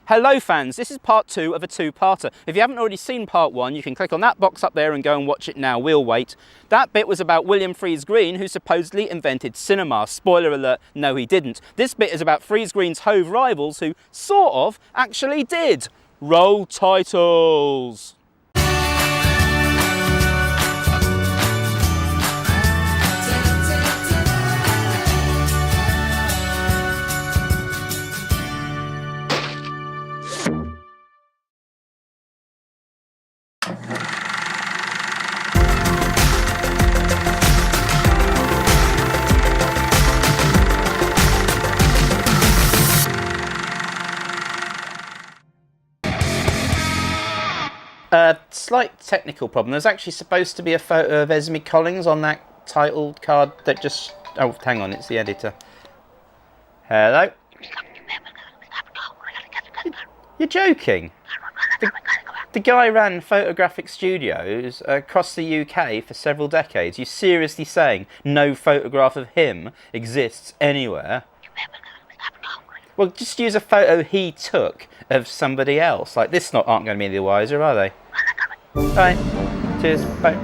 Hello fans, this is part 2 of a two-parter. If you haven't already seen part 1, you can click on that box up there and go and watch it now, we'll wait. That bit was about William Friese Greene, who supposedly invented cinema. Spoiler alert, no he didn't. This bit is about Friese Greene's Hove rivals who, sort of, actually did. Roll titles! Slight technical problem. There's actually supposed to be a photo of Esme Collings on that title card that just... Oh, hang on, it's the editor. Hello? You're joking? The guy ran photographic studios across the UK for several decades. You're seriously saying no photograph of him exists anywhere? Well, just use a photo he took of somebody else. Like, this aren't going to be any the wiser, are they? Bye. Cheers. Bye.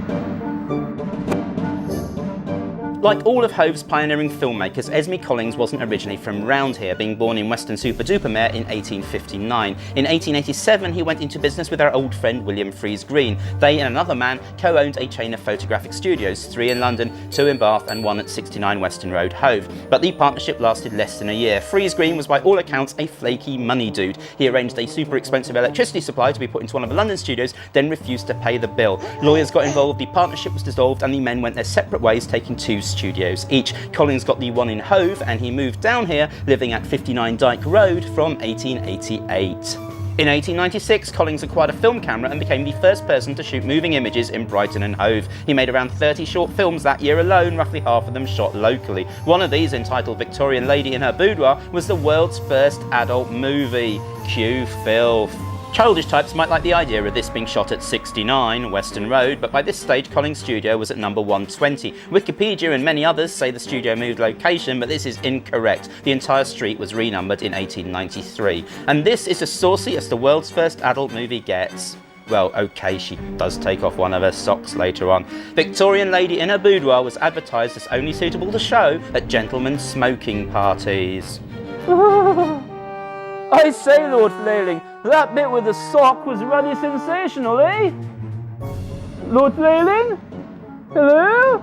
Like all of Hove's pioneering filmmakers, Esme Collings wasn't originally from round here, being born in Western Super-Duper-Mare in 1859. In 1887, he went into business with our old friend William Friese Greene. They and another man co-owned a chain of photographic studios, 3 in London, 2 in Bath and 1 at 69 Western Road, Hove. But the partnership lasted less than a year. Friese Greene was by all accounts a flaky money dude. He arranged a super expensive electricity supply to be put into one of the London studios, then refused to pay the bill. Lawyers got involved, the partnership was dissolved and the men went their separate ways, taking 2 studios each. Collings got the one in Hove and he moved down here, living at 59 Dyke Road from 1888. In 1896, Collings acquired a film camera and became the first person to shoot moving images in Brighton and Hove. He made around 30 short films that year alone, roughly half of them shot locally. One of these, entitled Victorian Lady in Her Boudoir, was the world's first adult movie. Cue filth. Childish types might like the idea of this being shot at 69 Western Road, but by this stage Collins' studio was at number 120. Wikipedia and many others say the studio moved location, but this is incorrect. The entire street was renumbered in 1893. And this is as saucy as the world's first adult movie gets. Well, okay, she does take off one of her socks later on. Victorian Lady in Her Boudoir was advertised as only suitable to show at gentlemen's smoking parties. I say, Lord Flailing, that bit with the sock was ruddy sensational, eh? Lord Flailing? Hello?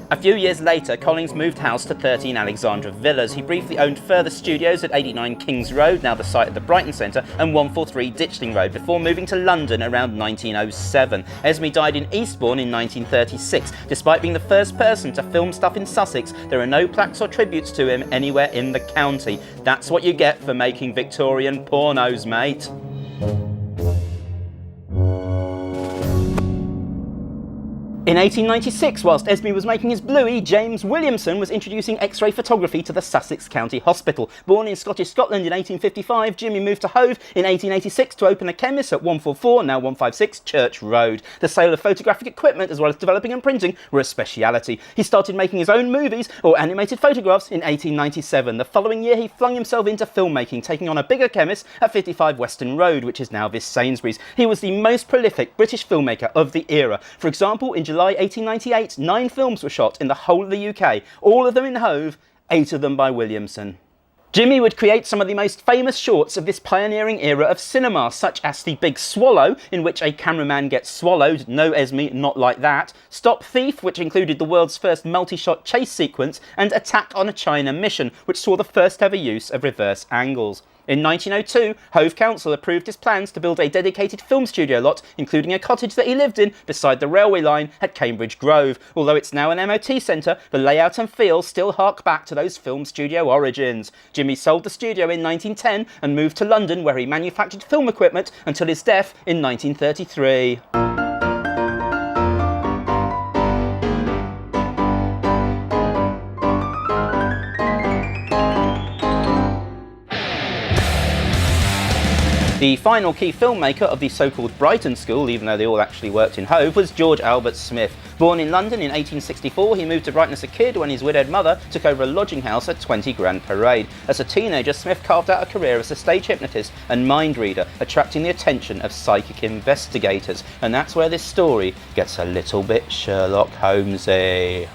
A few years later, Collings moved house to 13 Alexandra Villas. He briefly owned further studios at 89 Kings Road, now the site of the Brighton Centre, and 143 Ditchling Road, before moving to London around 1907. Esme died in Eastbourne in 1936. Despite being the first person to film stuff in Sussex, there are no plaques or tributes to him anywhere in the county. That's what you get for making Victorian pornos, mate. In 1896, whilst Esme was making his bluey, James Williamson was introducing X-ray photography to the Sussex County Hospital. Born in Scottish Scotland in 1855, Jimmy moved to Hove in 1886 to open a chemist at 144, now 156, Church Road. The sale of photographic equipment, as well as developing and printing, were a speciality. He started making his own movies, or animated photographs, in 1897. The following year, he flung himself into filmmaking, taking on a bigger chemist at 55 Western Road, which is now this Sainsbury's. He was the most prolific British filmmaker of the era. For example, in July 1898, 9 films were shot in the whole of the UK, all of them in Hove, 8 of them by Williamson. Jimmy would create some of the most famous shorts of this pioneering era of cinema, such as The Big Swallow, in which a cameraman gets swallowed, no Esme, not like that, Stop Thief, which included the world's first multi-shot chase sequence, and Attack on a China Mission, which saw the first ever use of reverse angles. In 1902, Hove Council approved his plans to build a dedicated film studio lot, including a cottage that he lived in beside the railway line at Cambridge Grove. Although it's now an MOT centre, the layout and feel still hark back to those film studio origins. Jimmy sold the studio in 1910 and moved to London, where he manufactured film equipment until his death in 1933. The final key filmmaker of the so-called Brighton School, even though they all actually worked in Hove, was George Albert Smith. Born in London in 1864, he moved to Brighton as a kid when his widowed mother took over a lodging house at 20 Grand Parade. As a teenager, Smith carved out a career as a stage hypnotist and mind reader, attracting the attention of psychic investigators. And that's where this story gets a little bit Sherlock Holmesy.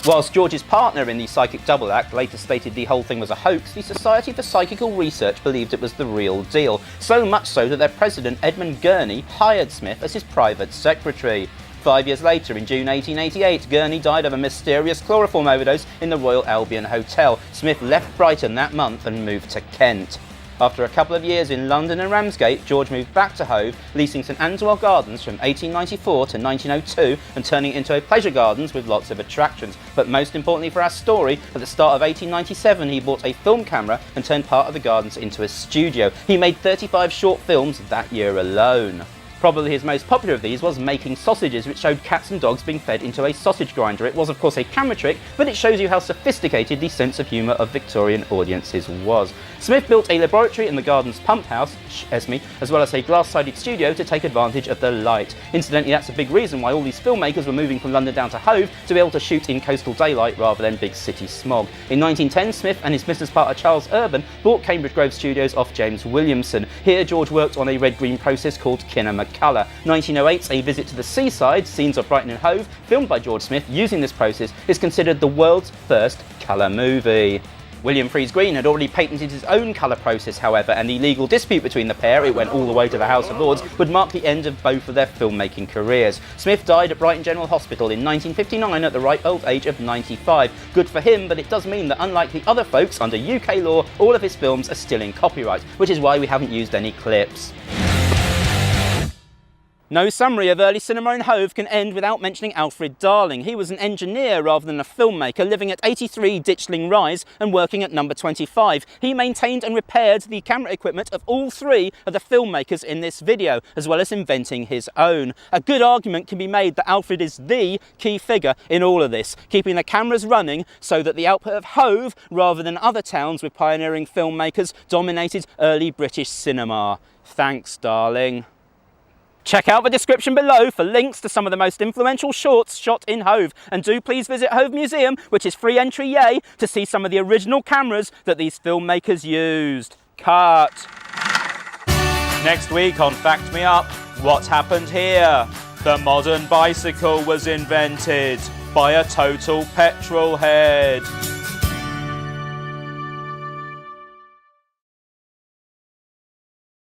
Whilst George's partner in the psychic double act later stated the whole thing was a hoax, the Society for Psychical Research believed it was the real deal, so much so that their president, Edmund Gurney, hired Smith as his private secretary. 5 years later, in June 1888, Gurney died of a mysterious chloroform overdose in the Royal Albion Hotel. Smith left Brighton that month and moved to Kent. After a couple of years in London and Ramsgate, George moved back to Hove, leasing St Answell Gardens from 1894 to 1902 and turning it into a pleasure gardens with lots of attractions. But most importantly for our story, at the start of 1897 he bought a film camera and turned part of the gardens into a studio. He made 35 short films that year alone. Probably his most popular of these was Making Sausages, which showed cats and dogs being fed into a sausage grinder. It was of course a camera trick, but it shows you how sophisticated the sense of humour of Victorian audiences was. Smith built a laboratory in the garden's pump house, Esme, as well as a glass-sided studio to take advantage of the light. Incidentally, that's a big reason why all these filmmakers were moving from London down to Hove to be able to shoot in coastal daylight rather than big city smog. In 1910, Smith and his business partner Charles Urban bought Cambridge Grove Studios off James Williamson. Here, George worked on a red-green process called Kinemacolor. 1908's A Visit to the Seaside, scenes of Brighton and Hove, filmed by George Smith using this process, is considered the world's first colour movie. William Freeze Green had already patented his own colour process, however, and the legal dispute between the pair, it went all the way to the House of Lords, would mark the end of both of their filmmaking careers. Smith died at Brighton General Hospital in 1959 at the ripe old age of 95. Good for him, but it does mean that unlike the other folks, under UK law, all of his films are still in copyright, which is why we haven't used any clips. No summary of early cinema in Hove can end without mentioning Alfred Darling. He was an engineer rather than a filmmaker, living at 83 Ditchling Rise and working at number 25. He maintained and repaired the camera equipment of all three of the filmmakers in this video, as well as inventing his own. A good argument can be made that Alfred is the key figure in all of this, keeping the cameras running so that the output of Hove, rather than other towns with pioneering filmmakers, dominated early British cinema. Thanks, Darling. Check out the description below for links to some of the most influential shorts shot in Hove, and do please visit Hove Museum, which is free entry, yay, to see some of the original cameras that these filmmakers used. Cut. Next week on Fact Me Up, what happened here? The modern bicycle was invented by a total petrol head.